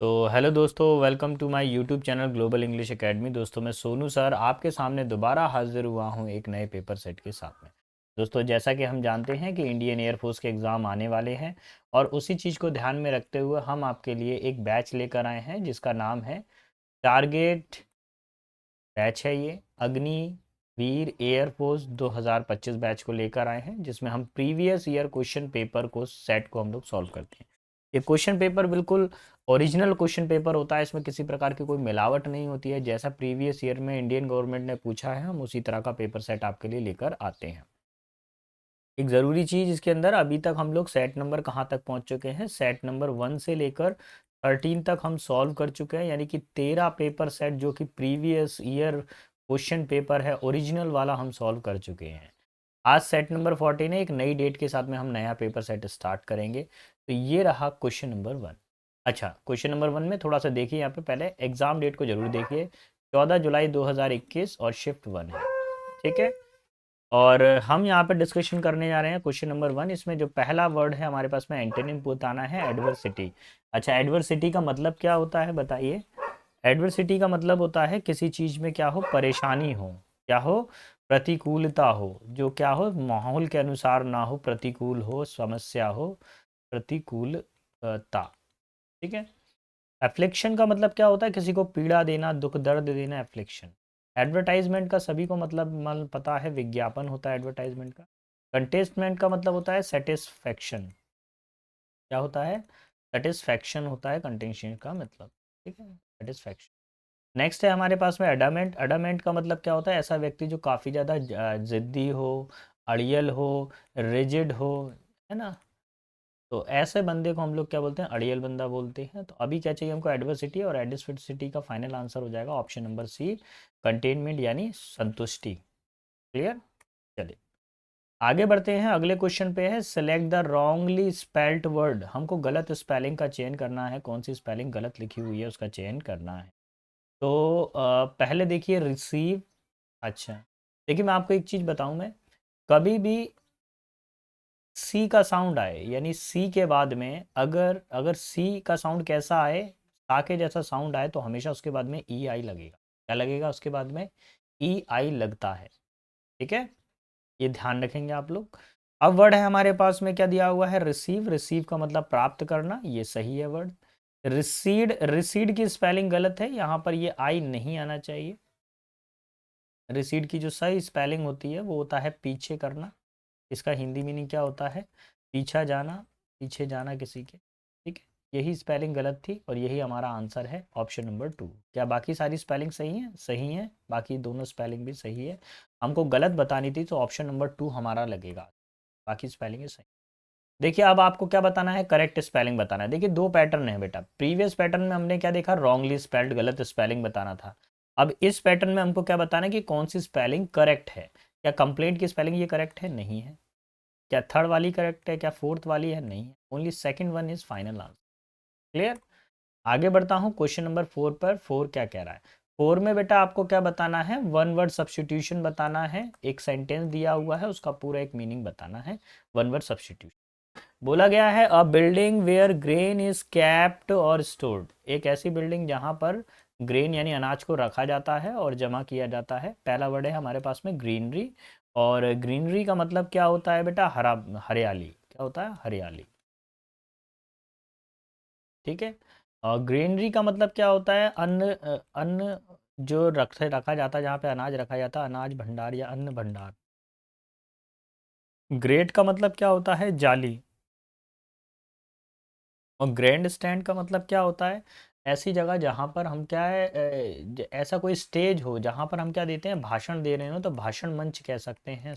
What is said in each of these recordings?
तो हेलो दोस्तों, welcome to my YouTube channel Global English Academy. दोस्तों, मैं सोनू सर आपके सामने दोबारा हाजिर हुआ हूं एक नए पेपर सेट के साथ में। दोस्तों, जैसा कि हम जानते हैं कि इंडियन एयरफोर्स के एग्ज़ाम आने वाले हैं और उसी चीज़ को ध्यान में रखते हुए हम आपके लिए एक बैच लेकर आए हैं जिसका नाम है टारगेट बैच है। ये अग्निवीर एयरफोर्स 2025 बैच को लेकर आए हैं जिसमें हम प्रीवियस ईयर क्वेश्चन पेपर को सेट को हम लोग सॉल्व करते हैं। ये क्वेश्चन पेपर बिल्कुल ओरिजिनल क्वेश्चन पेपर होता है, इसमें किसी प्रकार की कोई मिलावट नहीं होती है। जैसा प्रीवियस ईयर में इंडियन गवर्नमेंट ने पूछा है हम उसी तरह का पेपर सेट आपके लिए लेकर आते हैं। एक ज़रूरी चीज़ इसके अंदर, अभी तक हम लोग सेट नंबर कहाँ तक पहुँच चुके हैं, सेट नंबर 1 से लेकर 13 तक हम सॉल्व कर चुके हैं। यानी कि 13 पेपर सेट जो कि प्रीवियस ईयर क्वेश्चन पेपर है ओरिजिनल वाला हम सॉल्व कर चुके हैं। आज सेट नंबर 14 है, एक नई डेट के साथ में हम नया पेपर सेट स्टार्ट करेंगे। तो ये रहा क्वेश्चन नंबर 1। अच्छा, क्वेश्चन नंबर 1 में थोड़ा सा देखिए, यहाँ पे पहले एग्ज़ाम डेट को जरूर देखिए। 14 जुलाई 2021 और शिफ्ट 1 है। ठीक है। और हम यहाँ पे डिस्कशन करने जा रहे हैं क्वेश्चन नंबर 1। इसमें जो पहला वर्ड है हमारे पास में एंटोनिम बताना है, एडवर्सिटी। अच्छा, एडवर्सिटी का मतलब क्या होता है बताइए। एडवर्सिटी का मतलब होता है किसी चीज़ में क्या हो, परेशानी हो, क्या हो, प्रतिकूलता हो, जो क्या हो माहौल के अनुसार ना हो, प्रतिकूल हो, समस्या हो, प्रतिकूलता। ठीक है। एफ्लिक्शन का मतलब क्या होता है, किसी को पीड़ा देना, दुख दर्द देना, एफ्लिक्शन। एडवर्टाइजमेंट का सभी को मतलब पता है, विज्ञापन होता है एडवर्टाइजमेंट का। कंटेस्टमेंट का मतलब होता है सेटिस्फैक्शन। क्या होता है, सेटिस्फैक्शन होता है कंटेंशन का मतलब। ठीक है, सेटिस्फैक्शन। नेक्स्ट है हमारे पास में अडामेंट। अडामेंट का मतलब क्या होता है, ऐसा व्यक्ति जो काफ़ी ज़्यादा जिद्दी हो, अड़ियल हो, रिजिड हो, है ना। तो ऐसे बंदे को हम लोग क्या बोलते हैं, अड़ियल बंदा बोलते हैं। तो अभी क्या चाहिए हमको, एडवर्सिटी, और एडवर्सिटी का फाइनल आंसर हो जाएगा ऑप्शन नंबर सी, कंटेनमेंट यानी संतुष्टि। क्लियर। चलिए आगे बढ़ते हैं, अगले क्वेश्चन पे है select the wrongly spelled word. हमको गलत स्पेलिंग का चयन करना है, कौन सी स्पेलिंग गलत लिखी हुई है उसका चयन करना है। तो पहले देखिए रिसीव। अच्छा, देखिए मैं आपको एक चीज़ बताऊं, मैं कभी भी सी का साउंड आए, यानी सी के बाद में अगर अगर सी का साउंड कैसा आए, सा के जैसा साउंड आए, तो हमेशा उसके बाद में ई आई लगेगा। क्या लगेगा उसके बाद में, ई आई लगता है। ठीक है, ये ध्यान रखेंगे आप लोग। अब वर्ड है हमारे पास में क्या दिया हुआ है, रिसीव। रिसीव का मतलब प्राप्त करना, ये सही है वर्ड। रिसीड, रिसीड की स्पेलिंग गलत है, यहाँ पर ये आई नहीं आना चाहिए। रिसीड की जो सही स्पेलिंग होती है वो होता है पीछे करना। इसका हिंदी मीनिंग क्या होता है, पीछा जाना, पीछे जाना किसी के। ठीक है, यही स्पेलिंग गलत थी और यही हमारा आंसर है ऑप्शन नंबर 2। क्या बाकी सारी स्पेलिंग सही है, सही है, बाकी दोनों स्पेलिंग भी सही है। हमको गलत बतानी थी तो ऑप्शन नंबर 2 हमारा लगेगा, बाकी स्पेलिंग है सही। देखिए अब आपको क्या बताना है, करेक्ट स्पेलिंग बताना है। देखिए दो पैटर्न है बेटा, प्रीवियस पैटर्न में हमने क्या देखा, रॉन्गली स्पेल्ड, गलत स्पेलिंग बताना था। अब इस पैटर्न में हमको क्या बताना है कि कौन सी स्पेलिंग करेक्ट है। क्या कंप्लेंट की स्पेलिंग ये करेक्ट है, नहीं है। क्या थर्ड वाली करेक्ट है, क्या फोर्थ वाली है, नहीं है। Only second one is final answer. Clear. आगे बढ़ता हूँ क्वेश्चन नंबर 4 पर। 4 क्या कह रहा है, 4 में बेटा आपको क्या बताना है, वन वर्ड सब्सटीट्यूशन बताना है। एक सेंटेंस दिया हुआ है, उसका पूरा एक मीनिंग बताना है। वन वर्ड सब्सटीट्यूशन बोला गया है, a building where grain is capped और स्टोर्ड। एक ऐसी बिल्डिंग जहां पर ग्रेन यानी अनाज को रखा जाता है और जमा किया जाता है। पहला वर्ड है हमारे पास में ग्रीनरी, और ग्रीनरी का मतलब क्या होता है बेटा, हरा, हरियाली। क्या होता है, हरियाली। ठीक है। और ग्रीनरी का मतलब क्या होता है, अन्न, अन्न जो रखा जाता है, जहाँ पे अनाज रखा जाता है, अनाज भंडार या अन्न भंडार। ग्रेट का मतलब क्या होता है, जाली। और ग्रैंड स्टैंड का मतलब क्या होता है, ऐसी जगह जहाँ पर हम क्या है, ऐसा कोई स्टेज हो जहाँ पर हम क्या देते हैं, भाषण दे रहे हो, तो भाषण मंच कह सकते हैं।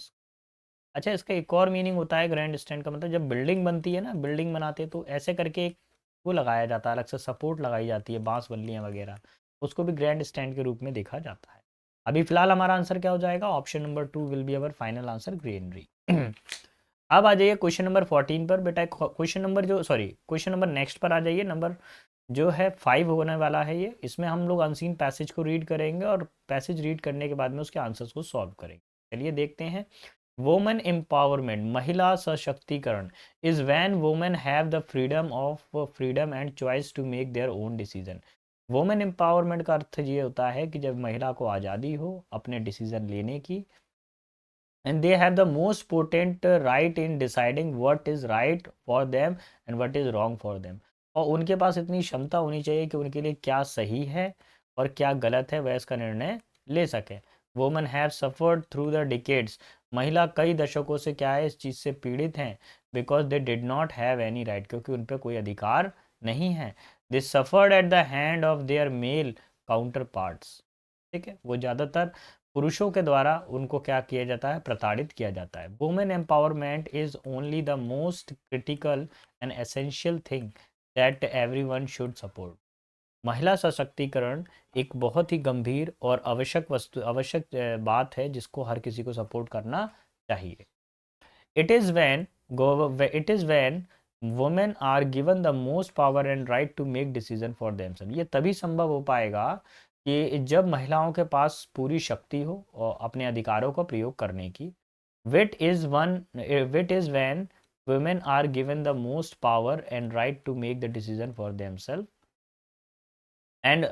अच्छा, इसका एक और मीनिंग होता है ग्रैंड स्टैंड का मतलब, जब बिल्डिंग बनती है ना, बिल्डिंग बनाते हैं तो ऐसे करके एक वो लगाया जाता है, अलग से सपोर्ट लगाई जाती है, बांस बल्लियाँ वगैरह, उसको भी ग्रैंड स्टैंड के रूप में देखा जाता है। अभी फिलहाल हमारा आंसर क्या हो जाएगा, option number 2 will be our final answer, greenery. अब आ जाइए क्वेश्चन नंबर 14 पर बेटा। क्वेश्चन नंबर जो, सॉरी, क्वेश्चन नंबर नेक्स्ट पर आ जाइए, नंबर जो है 5 होने वाला है ये। इसमें हम लोग अनसीन पैसेज को रीड करेंगे और पैसेज रीड करने के बाद में उसके आंसर्स को सॉल्व करेंगे। चलिए देखते हैं। वुमेन एम्पावरमेंट, महिला सशक्तिकरण, is when women have the freedom and choice to make their own decision. Women empowerment का अर्थ ये होता है कि जब महिला को आज़ादी हो अपने डिसीजन लेने की, and they have the most potent right in deciding what is right for them and what is wrong for them। और उनके पास इतनी क्षमता होनी चाहिए कि उनके लिए क्या सही है और क्या गलत है वह इसका निर्णय ले सके। Women have suffered through the decades, महिला कई दशकों से क्या है इस चीज़ से पीड़ित हैं, because they did not have any right, क्योंकि उन पर कोई अधिकार नहीं है। They suffered at the hand of their male counterparts पार्ट्स, ठीक है, वो ज़्यादातर पुरुषों के द्वारा उनको क्या किया जाता है, प्रताड़ित किया जाता है। Women empowerment is only the most critical and essential thing that everyone should support. महिला सशक्तिकरण एक बहुत ही गंभीर और आवश्यक बात है जिसको हर किसी को सपोर्ट करना चाहिए। It is when it is when women are given the most power and right to make decision for themselves. ये तभी संभव हो पाएगा कि जब महिलाओं के पास पूरी शक्ति हो और अपने अधिकारों का प्रयोग करने की। It is when women are given the most power and right to make the decision for themselves and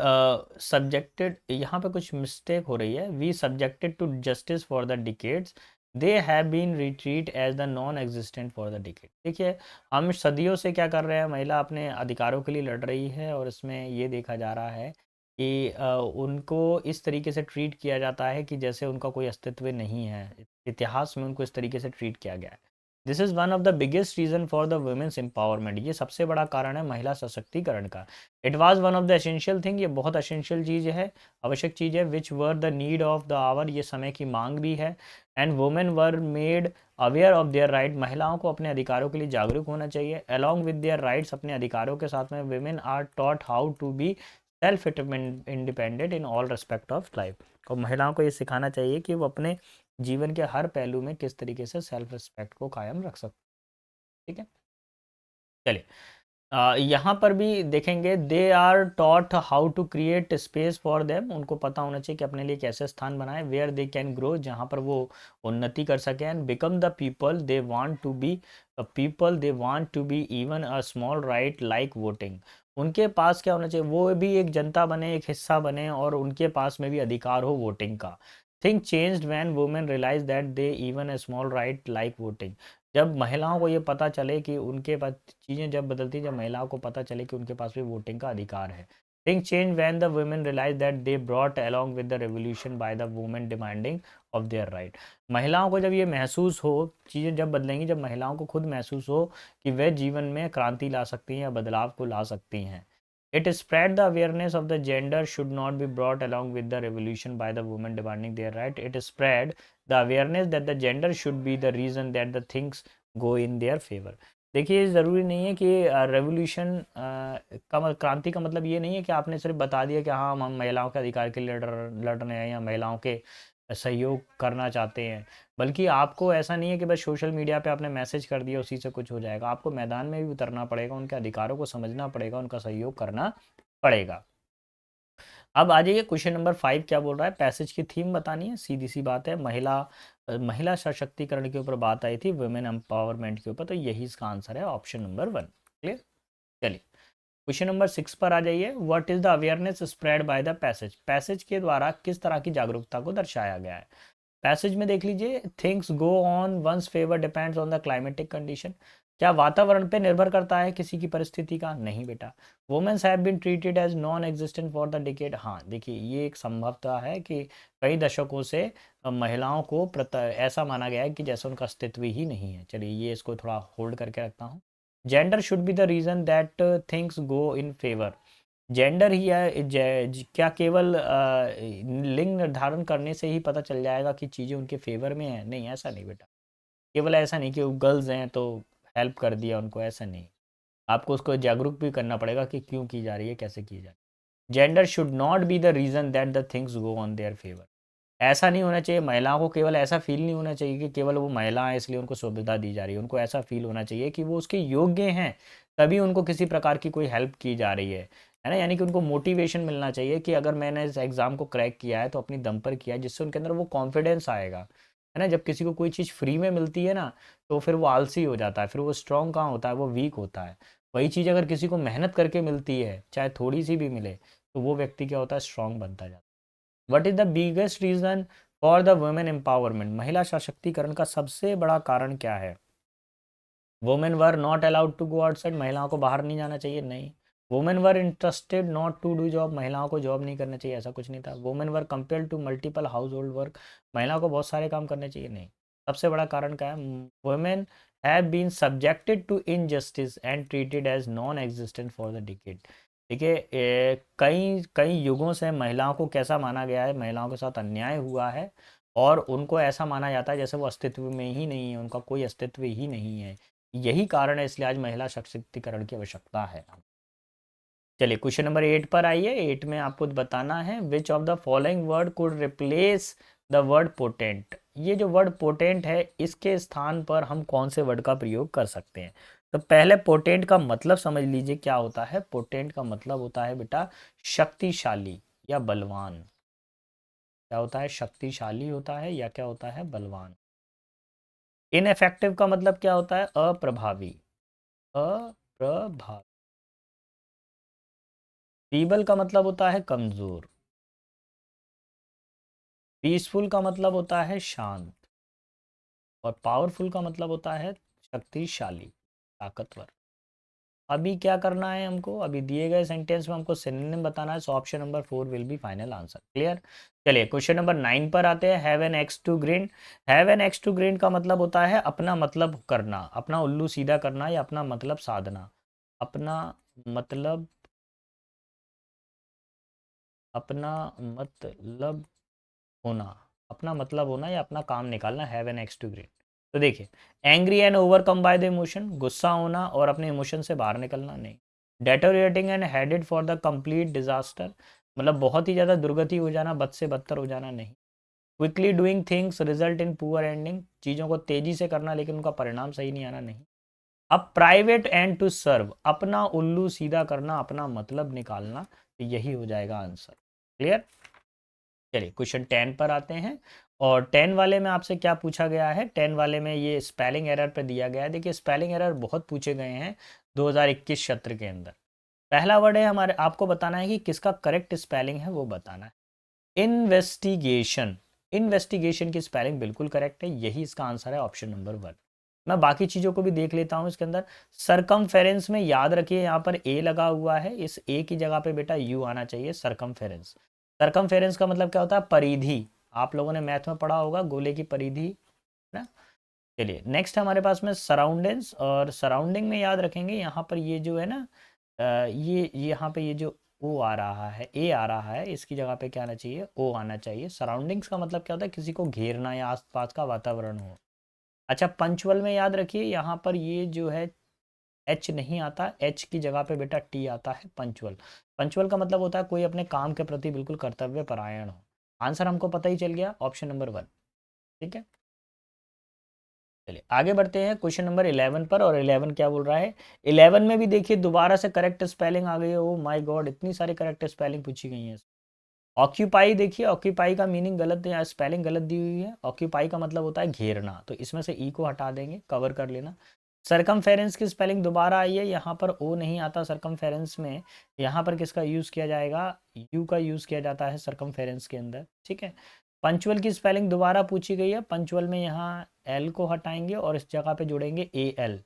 subjected, यहाँ पे कुछ मिस्टेक हो रही है, we subjected to justice for the decades, they have been retreat as the non existent for the decade. देखिए, हम सदियों से क्या कर रहे हैं, महिला अपने अधिकारों के लिए लड़ रही है और इसमें ये देखा जा रहा है कि उनको इस तरीके से ट्रीट किया जाता है कि जैसे उनका कोई अस्तित्व नहीं है। इतिहास में उनको इस तरीके से ट्रीट किया गया है। This is one of the biggest reason for the women's empowerment, ये सबसे बड़ा कारण है महिला सशक्तिकरण का। It was one of the essential thing, ये बहुत एसेंशियल चीज़ है, आवश्यक चीज़ है, which were the need of the hour, ये समय की मांग भी है। And women were made aware of their right, महिलाओं को अपने अधिकारों के लिए जागरूक होना चाहिए। अलॉन्ग विद देयर राइट्स, अपने अधिकारों के साथ में women are taught how to be self independent in all respect of life. और महिलाओं को ये सिखाना चाहिए कि वो अपने जीवन के हर पहलू में किस तरीके से सेल्फ रिस्पेक्ट को कायम रख सकते। ठीक है, चलिए यहाँ पर भी देखेंगे, they are taught how to create space for them, उनको पता होना चाहिए कि अपने लिए कैसे स्थान बनाए, वेयर दे कैन ग्रो, जहाँ पर वो उन्नति कर सकें, and become the people they want to be, people they want to be, even a small right like voting. उनके पास क्या होना चाहिए, वो भी एक जनता बने, एक हिस्सा बने और उनके पास में भी अधिकार हो वोटिंग का। Think changed when women realise that they even a small right like voting. जब महिलाओं को ये पता चले कि उनके पास चीज़ें जब बदलती, जब महिलाओं को पता चले कि उनके पास भी वोटिंग का अधिकार है। Thing change when the women realise that they brought along with the revolution by the women demanding of their right. महिलाओं को जब ये महसूस हो, चीज़ें जब बदलेंगी जब महिलाओं को खुद महसूस हो कि वह जीवन में क्रांति ला सकती हैं या बदलाव को ला सकती हैं। It spread the awareness of the gender should not be brought along with the revolution by the women demanding their right. It spread the awareness that the gender should be the reason that the things go in their favor। देखिए, ज़रूरी नहीं है कि revolution का क्रांति का मतलब ये नहीं है कि आपने सिर्फ बता दिया कि हाँ हम महिलाओं के अधिकार के लिए लड़ रहे हैं या महिलाओं के सहयोग करना चाहते हैं, बल्कि आपको ऐसा नहीं है कि बस सोशल मीडिया पे आपने मैसेज कर दिया उसी से कुछ हो जाएगा। आपको मैदान में भी उतरना पड़ेगा, उनके अधिकारों को समझना पड़ेगा, उनका सहयोग करना पड़ेगा। अब आ जाइए, क्वेश्चन नंबर 5 क्या बोल रहा है, पैसेज की थीम बतानी है, सीधी सी बात है, महिला सशक्तिकरण के ऊपर बात आई थी, वुमेन एम्पावरमेंट के ऊपर, तो यही इसका आंसर है, ऑप्शन नंबर 1। क्लियर, चलिए क्वेश्चन नंबर 6 पर आ जाइए। What is the awareness spread by the passage, passage के द्वारा किस तरह की जागरूकता को दर्शाया गया है। पैसेज में देख लीजिए, things go on one's favour depends on the climatic condition, क्या वातावरण पे निर्भर करता है किसी की परिस्थिति का, नहीं बेटा। Women's have been treated as non existent for the decade, हाँ देखिए ये एक संभवता है कि कई दशकों से महिलाओं को ऐसा माना गया है कि जैसे उनका अस्तित्व ही नहीं है। चलिए ये इसको थोड़ा होल्ड करके रखता हूँ। Gender should be the reason that things go in favour, gender ही है क्या केवल लिंग निर्धारण करने से ही पता चल जाएगा कि चीज़ें उनके फेवर में है, नहीं ऐसा नहीं बेटा। केवल ऐसा नहीं कि वो गर्ल्स हैं तो हेल्प कर दिया उनको, ऐसा नहीं, आपको उसको जागरूक भी करना पड़ेगा कि क्यों की जा रही है, कैसे की जा रही है। Gender should not be the reason that the things go on their favour, ऐसा नहीं होना चाहिए, महिलाओं को केवल ऐसा फील नहीं होना चाहिए कि केवल वो महिला है इसलिए उनको सुविधा दी जा रही है, उनको ऐसा फील होना चाहिए कि वो उसके योग्य हैं, तभी उनको किसी प्रकार की कोई हेल्प की जा रही है ना। यानी कि उनको मोटिवेशन मिलना चाहिए कि अगर मैंने इस एग्ज़ाम को क्रैक किया है तो अपनी दम पर किया है, जिससे उनके अंदर वो कॉन्फिडेंस आएगा है ना। जब किसी को कोई चीज़ फ्री में मिलती है ना, तो फिर वो आलसी हो जाता है, फिर वो स्ट्रांग कहाँ होता है, वो वीक होता है। वही चीज़ अगर किसी को मेहनत करके मिलती है, चाहे थोड़ी सी भी मिले, तो वो व्यक्ति क्या होता है, स्ट्रांग बनता जाता है। What is the biggest reason for the women empowerment, महिला सशक्तिकरण का सबसे बड़ा कारण क्या है? Women were not allowed to go outside, महिलाओं को बाहर नहीं जाना चाहिए, नहीं। Women were interested not to do job, महिलाओं को जॉब नहीं करना चाहिए, ऐसा कुछ नहीं था। Women were compelled to multiple household work, महिलाओं को बहुत सारे काम करने चाहिए, नहीं। सबसे बड़ा कारण क्या है? Women have been subjected to injustice and treated as non existent for the decade. देखिए, कई कई युगों से महिलाओं को कैसा माना गया है, महिलाओं के साथ अन्याय हुआ है, और उनको ऐसा माना जाता है जैसे वो अस्तित्व में ही नहीं है, उनका कोई अस्तित्व ही नहीं है। यही कारण है, इसलिए आज महिला सशक्तिकरण की आवश्यकता है। चलिए क्वेश्चन नंबर 8 पर आइए। 8 में आपको बताना है which of the following word could replace the word potent. ये जो वर्ड पोटेंट है, इसके स्थान पर हम कौन से वर्ड का प्रयोग कर सकते हैं? तो पहले पोटेंट का मतलब समझ लीजिए क्या होता है। पोटेंट का मतलब होता है बेटा शक्तिशाली या बलवान। क्या होता है? शक्तिशाली होता है या क्या होता है? बलवान। इनएफेक्टिव का मतलब क्या होता है? अप्रभावी। अप्रभावी। फीबल का मतलब होता है कमजोर। पीसफुल का मतलब होता है शांत। और पावरफुल का मतलब होता है शक्तिशाली, ताकतवर। अभी क्या करना है हमको? अभी दिए गए सेंटेंस में हमको सिनोनिम बताना है, so option number 4 will be final answer. Clear? चलिए क्वेश्चन नंबर 9 पर आते हैं। Have an axe to grind. Have an axe to grind का मतलब होता है अपना मतलब करना, अपना उल्लू सीधा करना, या अपना मतलब साधना। अपना मतलब, अपना मतलब होना, अपना मतलब होना या अपना काम निकालना, have an axe to grind. तो देखिए, angry and overcome by the emotion, गुस्सा होना और अपने इमोशन से बाहर निकलना, नहीं। Deteriorating and headed for the complete disaster, मतलब बहुत ही ज़्यादा दुर्गति हो जाना, बद से बदतर हो जाना, नहीं। Quickly doing things result in poor ending, चीज़ों को तेजी से करना लेकिन उनका परिणाम सही नहीं आना, नहीं। अब प्राइवेट एंड टू सर्व, अपना उल्लू सीधा करना, अपना मतलब निकालना, तो यही हो जाएगा आंसर। क्लियर? चलिए क्वेश्चन 10 पर आते हैं। और 10 वाले में आपसे क्या पूछा गया है? 10 वाले में ये स्पेलिंग एरर पे दिया गया है। देखिए, स्पेलिंग एरर बहुत पूछे गए हैं 2021 सत्र के अंदर। पहला वर्ड है हमारे, आपको बताना है कि किसका करेक्ट स्पेलिंग है, वो बताना है। इन्वेस्टिगेशन। इन्वेस्टिगेशन की स्पेलिंग बिल्कुल करेक्ट है, यही इसका आंसर है, ऑप्शन नंबर 1। मैं बाकी चीज़ों को भी देख लेता हूँ इसके अंदर। सरकमफेरेंस में याद रखिए, यहाँ पर ए लगा हुआ है, इस ए की जगह पे बेटा यू आना चाहिए, सरकमफेरेंस। सरकमफेरेंस का मतलब क्या होता है? परिधि। आप लोगों ने मैथ में पढ़ा होगा, गोले की परिधि, है ना। चलिए नेक्स्ट हमारे पास में सराउंडिंग्स, और सराउंडिंग में याद रखेंगे यहाँ पर ये जो है ना, ये यहाँ पे ये जो ओ आ रहा है, ए आ रहा है, इसकी जगह पे क्या आना चाहिए? ओ आना चाहिए। सराउंडिंग्स का मतलब क्या होता है? किसी को घेरना या आसपास का वातावरण हो। अच्छा, पंचवल में याद रखिए, यहाँ पर ये जो है एच नहीं आता, एच की जगह पे बेटा टी आता है, पंचवल। पंचवल का मतलब होता है कोई अपने काम के प्रति बिल्कुल कर्तव्य परायण हो। आंसर हमको पता ही चल गया, ऑप्शन नंबर 1। ठीक है, चलिए आगे बढ़ते हैं क्वेश्चन नंबर 11 पर। और 11 क्या बोल रहा है? 11 में भी देखिए दोबारा से करेक्ट स्पेलिंग आ गई है। ओ माय गॉड, इतनी सारी करेक्ट स्पेलिंग पूछी गई है। ऑक्यूपाई, देखिए ऑक्यूपाई का मीनिंग गलत है, स्पेलिंग गलत दी हुई है। ऑक्यूपाई का मतलब होता है घेरना, तो इसमें से ई को हटा देंगे, कवर कर लेना। सरकमफेरेंस की स्पेलिंग दोबारा आई है, यहाँ पर ओ नहीं आता सरकमफेरेंस में। यहाँ पर किसका यूज़ किया जाएगा? यू का यूज़ किया जाता है सरकमफेरेंस के अंदर। ठीक है, पंचुअल की स्पेलिंग दोबारा पूछी गई है। पंचुअल में यहाँ एल को हटाएंगे और इस जगह पे जोड़ेंगे ए एल,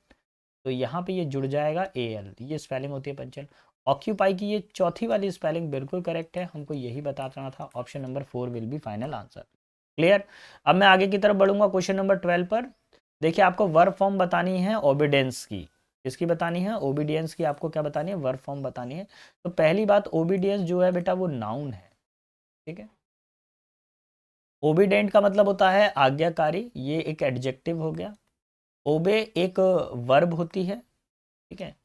तो यहाँ पे ये जुड़ जाएगा ए एल, ये स्पेलिंग होती है पंचुअल। ऑक्यूपाई की ये चौथी वाली स्पेलिंग बिल्कुल करेक्ट है, हमको यही बताना था, option number 4 will be final answer. Clear? अब मैं आगे की तरफ बढ़ूंगा क्वेश्चन नंबर 12 पर। देखिए, आपको वर्ब फॉर्म बतानी है ओबीडियंस की। किसकी बतानी है? ओबीडियंस की। आपको क्या बतानी है? वर्ब फॉर्म बतानी है। तो पहली बात, ओबीडियंस जो है बेटा वो नाउन है। ठीक है, ओबीडेंट का मतलब होता है आज्ञाकारी, ये एक एडजेक्टिव हो गया। ओबे एक वर्ब होती है। ठीक है,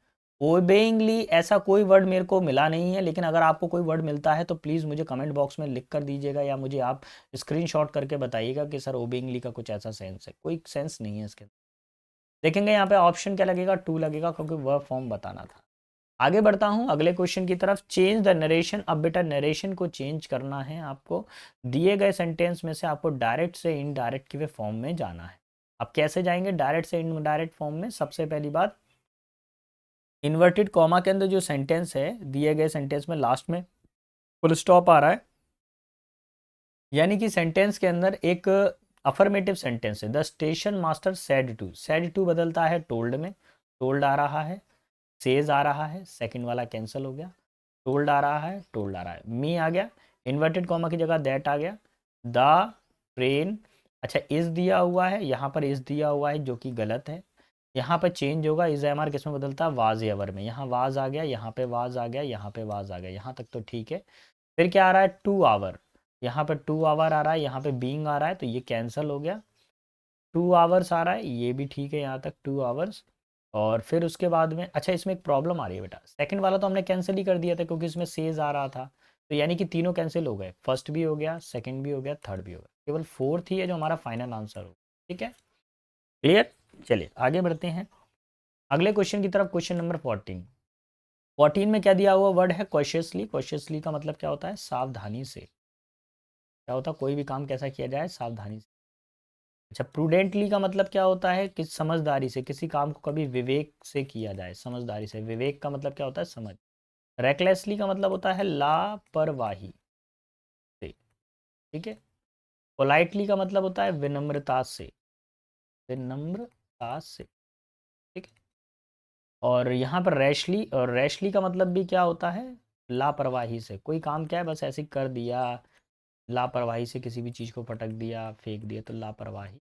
ओबेइंगली ऐसा कोई वर्ड मेरे को मिला नहीं है, लेकिन अगर आपको कोई वर्ड मिलता है तो प्लीज़ मुझे कमेंट बॉक्स में लिख कर दीजिएगा, या मुझे आप स्क्रीनशॉट करके बताइएगा कि सर ओबेइंगली का कुछ ऐसा सेंस है। कोई सेंस नहीं है इसके। देखेंगे यहाँ पे ऑप्शन क्या लगेगा? 2 लगेगा, क्योंकि वर्ब फॉर्म बताना था। आगे बढ़ता हूँ अगले क्वेश्चन की तरफ। Change the narration. अब बेटा नरेशन को चेंज करना है आपको। दिए गए सेंटेंस में से आपको डायरेक्ट से इनडायरेक्ट के फॉर्म में जाना है। अब कैसे जाएंगे डायरेक्ट से इनडायरेक्ट फॉर्म में? सबसे पहली बात, इन्वर्टेड कॉमा के अंदर जो सेंटेंस है, दिए गए सेंटेंस में लास्ट में फुल स्टॉप आ रहा है, यानी कि सेंटेंस के अंदर एक अफर्मेटिव सेंटेंस है। The station master said to बदलता है टोल्ड में, टोल्ड आ रहा है, सेज आ रहा है, सेकंड वाला कैंसिल हो गया, टोल्ड आ रहा है, टोल्ड आ रहा है, मी आ गया, इन्वर्टेड कॉमा की जगह दैट आ गया, द ट्रेन। अच्छा इज दिया हुआ है, यहाँ पर इज दिया हुआ है जो कि गलत है। यहाँ पर चेंज होगा, इज एम आर किस में बदलता है? वाज एवर में। यहाँ वाज आ गया, यहाँ पे वाज आ गया, यहाँ पे वाज आ गया, यहाँ तक तो ठीक है। फिर क्या आ रहा है? 2 आवर, यहाँ पे 2 आवर आ रहा है, यहाँ पे बीइंग आ रहा है, तो ये कैंसिल हो गया। 2 आवर्स आ रहा है, ये भी ठीक है यहाँ तक 2 आवर्स। और फिर उसके बाद में अच्छा इसमें एक प्रॉब्लम आ रही है बेटा, सेकंड वाला तो हमने कैंसिल ही कर दिया था क्योंकि इसमें सेज आ रहा था, तो यानी कि तीनों कैंसिल हो गए, फर्स्ट भी हो गया, सेकंड भी हो गया, थर्ड भी हो गया, केवल फोर्थ ही है जो हमारा फाइनल आंसर हो। ठीक है, क्लियर? चलिए आगे बढ़ते हैं अगले क्वेश्चन की तरफ। क्वेश्चन नंबर 14 में क्या दिया हुआ वर्ड है? कॉशियसली। कॉशियसली का मतलब क्या होता है? सावधानी से। क्या होता है? कोई भी काम कैसा किया जाए? सावधानी से। अच्छा प्रूडेंटली का मतलब क्या होता है? कि समझदारी से, किसी काम को कभी विवेक से किया जाए, समझदारी से। विवेक का मतलब क्या होता है? समझ। रेकलेसली का मतलब होता है लापरवाही से। ठीक है। पोलाइटली का मतलब होता है विनम्रता से, विनम्रता से। ठीक है। और यहाँ पर रैशली, और रैशली का मतलब भी क्या होता है? लापरवाही से। कोई काम क्या है बस ऐसे ही कर दिया, लापरवाही से किसी भी चीज़ को पटक दिया, फेंक दिया, तो लापरवाही।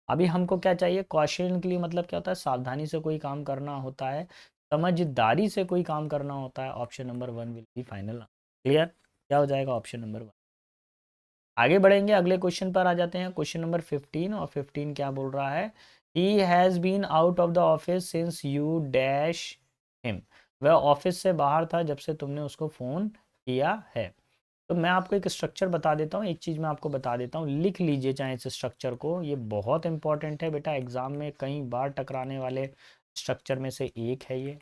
अभी हमको क्या चाहिए? कॉशन के लिए मतलब क्या होता है? सावधानी से कोई काम करना होता है, समझदारी से कोई काम करना होता है। Option number 1 will be final. Clear? क्या हो जाएगा? Option number 1। आगे बढ़ेंगे अगले क्वेश्चन पर आ जाते हैं, क्वेश्चन नंबर 15। और 15 क्या बोल रहा है? He has been out of the office since you dash him. वह ऑफिस से बाहर था जब से तुमने उसको फ़ोन किया है। तो मैं आपको एक स्ट्रक्चर बता देता हूँ, एक चीज़ मैं आपको बता देता हूँ, लिख लीजिए चाहे इस स्ट्रक्चर को, ये बहुत इंपॉर्टेंट है बेटा, एग्जाम में कई बार टकराने वाले स्ट्रक्चर में से एक है ये।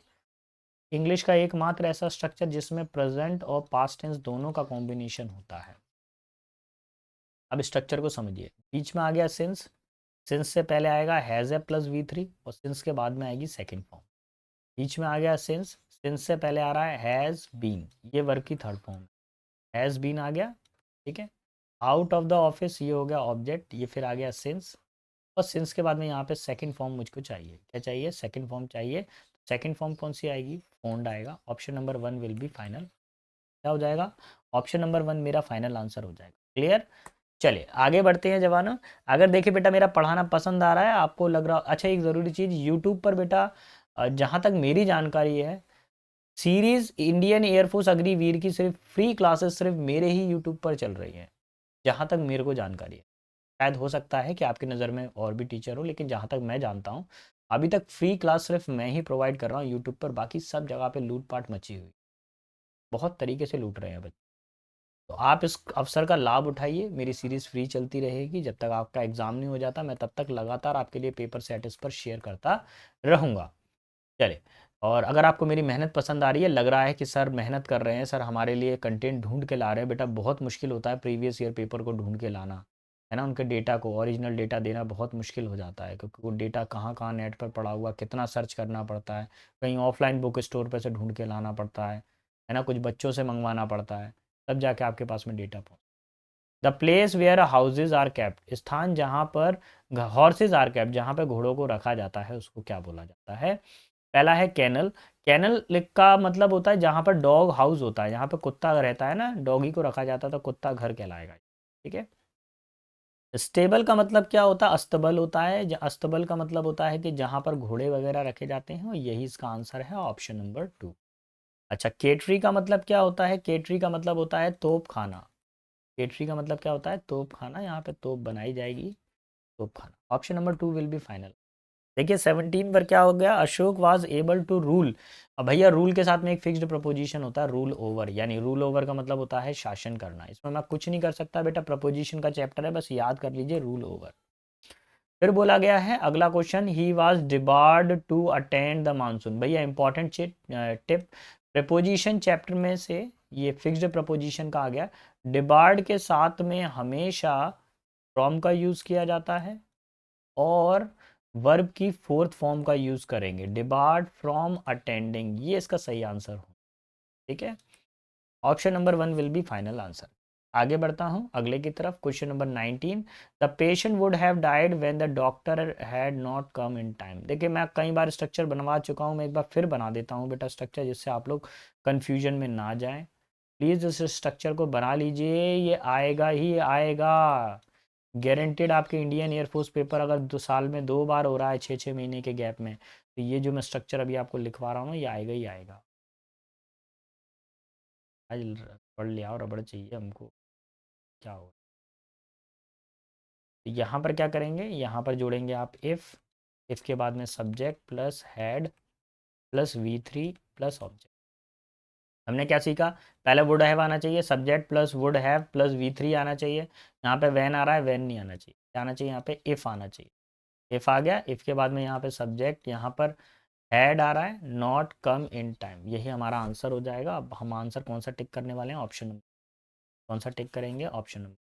इंग्लिश का एकमात्र ऐसा स्ट्रक्चर जिसमें प्रेजेंट और पास्ट टेंस दोनों का कॉम्बिनेशन होता है। अब स्ट्रक्चर को समझिए। बीच में आ गया सिंस, सिंस से पहले आएगा हैज़ ए प्लस V3 और सिंस के बाद में आएगी सेकेंड फॉर्म। बीच में आ गया सिंस, सिंस से पहले आ रहा है हैज़ बीन, ये वर्ब की थर्ड फॉर्म, हैज़ बीन आ गया। ठीक है। आउट ऑफ द ऑफिस ये हो गया ऑब्जेक्ट, ये फिर आ गया सिंस, और सिंस के बाद में यहाँ पे सेकंड फॉर्म मुझको चाहिए। क्या चाहिए? सेकंड फॉर्म चाहिए। सेकंड फॉर्म कौन सी आएगी? फोन्ड आएगा। Option number 1 will be final. क्या हो जाएगा? ऑप्शन नंबर 1 मेरा फाइनल आंसर हो जाएगा। क्लियर? चलिए आगे बढ़ते हैं जवानों। अगर देखिए बेटा मेरा पढ़ाना पसंद आ रहा है, आपको लग रहा, अच्छा एक ज़रूरी चीज़, यूट्यूब पर बेटा जहाँ तक मेरी जानकारी है, सीरीज इंडियन एयरफोर्स अग्निवीर की सिर्फ फ्री क्लासेस सिर्फ मेरे ही यूट्यूब पर चल रही हैं, जहाँ तक मेरे को जानकारी है। शायद हो सकता है कि आपकी नज़र में और भी टीचर हो, लेकिन जहाँ तक मैं जानता हूँ अभी तक फ्री क्लास सिर्फ मैं ही प्रोवाइड कर रहा हूँ यूट्यूब पर, बाकी सब जगह पे लूट पाट मची हुई, बहुत तरीके से लूट रहे हैं बच्चे। तो आप इस अवसर का लाभ उठाइए, मेरी सीरीज़ फ्री चलती रहेगी जब तक आपका एग्ज़ाम नहीं हो जाता, मैं तब तक लगातार आपके लिए पेपर सेट पर शेयर करता रहूँगा। चले, और अगर आपको मेरी मेहनत पसंद आ रही है, लग रहा है कि सर मेहनत कर रहे हैं, सर हमारे लिए कंटेंट ढूंढ के ला रहे हैं, बेटा बहुत मुश्किल होता है प्रीवियस ईयर पेपर को ढूंढ के लाना, है ना, उनके डेटा को ओरिजिनल डेटा देना बहुत मुश्किल हो जाता है, क्योंकि वो डेटा कहाँ कहाँ नेट पर पड़ा हुआ, कितना सर्च करना पड़ता है, कहीं ऑफलाइन बुक स्टोर पर से ढूंढ के लाना पड़ता है ना, कुछ बच्चों से मंगवाना पड़ता है, तब जाके आपके पास में डेटा पहुँच। The place where houses are kept, स्थान जहाँ पर हॉर्सेज आर कैप्ट, जहाँ पर घोड़ों को रखा जाता है, उसको क्या बोला जाता है? पहला है कैनल। कैनल का मतलब होता है जहाँ पर डॉग हाउस होता है, जहाँ पर कुत्ता रहता है ना, डॉगी को रखा जाता है, तो कुत्ता घर कहलाएगा। ठीक है। स्टेबल का मतलब क्या होता है? अस्तबल होता है। अस्तबल का मतलब होता है कि जहाँ पर घोड़े वगैरह रखे जाते हैं, और यही इसका आंसर है ऑप्शन नंबर 2। अच्छा केटरी का मतलब क्या होता है? केटरी का मतलब होता है तोप खाना। केटरी का मतलब क्या होता है? तोप खाना, यहाँ पे तोप बनाई जाएगी, तोप खाना। Option number 2 will be final. देखिए 17 पर क्या हो गया? Ashok was able to rule. अब भैया रूल के साथ में एक फिक्स्ड प्रपोजिशन होता है, रूल ओवर, यानी रूल ओवर का मतलब होता है शासन करना, इसमें मैं कुछ नहीं कर सकता बेटा, प्रपोजिशन का चैप्टर है, बस याद कर लीजिए रूल ओवर। फिर बोला गया है अगला question, he was debarred to attend the monsoon. भैया इंपॉर्टेंट टिप, प्रपोजिशन चैप्टर में से ये फिक्स्ड प्रपोजिशन का आ गया। डिबार्ड के साथ में हमेशा फ्रॉम का यूज़ किया जाता है और वर्ब की फोर्थ फॉर्म का यूज़ करेंगे, डिबार्ड फ्रॉम अटेंडिंग, ये इसका सही आंसर हो। ठीक है, option number 1 will be final answer. आगे बढ़ता हूँ अगले की तरफ, question number 19, the patient would have died when the doctor had not come in time. देखिए मैं कई बार स्ट्रक्चर बनवा चुका हूँ, मैं एक बार फिर बना देता हूँ बेटा स्ट्रक्चर, जिससे आप लोग कन्फ्यूजन में ना जाएं। प्लीज़ इस स्ट्रक्चर को बना लीजिए, ये आएगा ही आएगा, गारंटेड। आपके इंडियन एयरफोर्स पेपर अगर 2 साल में 2 बार हो रहा है 6-6 महीने के गैप में, तो ये जो मैं स्ट्रक्चर अभी आपको लिखवा रहा हूँ ये आएगा ही आएगा। आज पढ़ लिया और रबड़ चाहिए हमको, क्या हो। तो यहाँ पर क्या करेंगे, यहाँ पर जोड़ेंगे आप इफ़ के बाद में subject plus had plus V3 plus object. हमने क्या सीखा, पहले वुड हैव आना चाहिए, subject plus would have plus V3 आना चाहिए। यहाँ पे वैन आ रहा है, वैन नहीं आना चाहिए, क्या आना चाहिए यहाँ पे, इफ़ आना चाहिए। इफ़ आ गया, इफ़ के बाद में यहाँ पे सब्जेक्ट, यहाँ पर हैड आ रहा है, नॉट कम इन टाइम, यही हमारा आंसर हो जाएगा। अब हम आंसर कौन सा टिक करने वाले हैं, ऑप्शन नंबर, कौन सा टिक करेंगे, ऑप्शन नंबर।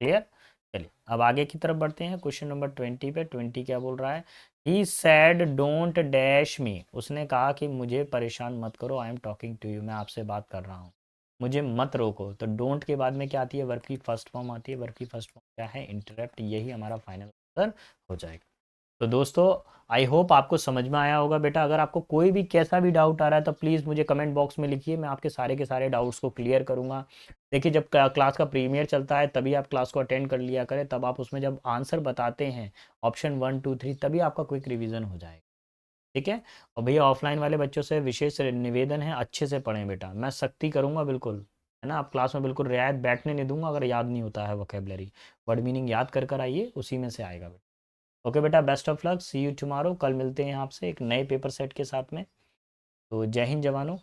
क्लियर। चलिए अब आगे की तरफ बढ़ते हैं, क्वेश्चन नंबर 20 पे। 20 क्या बोल रहा है, he said don't dash me, उसने कहा कि मुझे परेशान मत करो, I am talking to you, मैं आपसे बात कर रहा हूँ, मुझे मत रोको। तो डोंट के बाद में क्या आती है, वर्ब की फर्स्ट फॉर्म आती है, वर्ब की फर्स्ट फॉर्म क्या है, इंटरप्ट, यही हमारा फाइनल आंसर हो जाएगा। तो दोस्तों आई होप आपको समझ में आया होगा बेटा। अगर आपको कोई भी कैसा भी डाउट आ रहा है तो प्लीज़ मुझे कमेंट बॉक्स में लिखिए, मैं आपके सारे के सारे डाउट्स को क्लियर करूँगा। देखिए जब क्लास का प्रीमियर चलता है तभी आप क्लास को अटेंड कर लिया करें, तब आप उसमें जब आंसर बताते हैं ऑप्शन 1 2 3 तभी आपका क्विक रिवीजन हो जाएगा। ठीक है। और भैया ऑफलाइन वाले बच्चों से विशेष निवेदन है, अच्छे से पढ़ें बेटा, मैं सख्ती करूँगा बिल्कुल, है ना। आप क्लास में बिल्कुल रियायत बैठने नहीं दूंगा, अगर याद नहीं होता है वोकेबलरी, वर्ड मीनिंग याद कर आइए, उसी में से आएगा बेटा। ओके बेटा, best of luck, see you tomorrow, कल मिलते हैं आपसे एक नए पेपर सेट के साथ में। तो जय हिंद जवानों।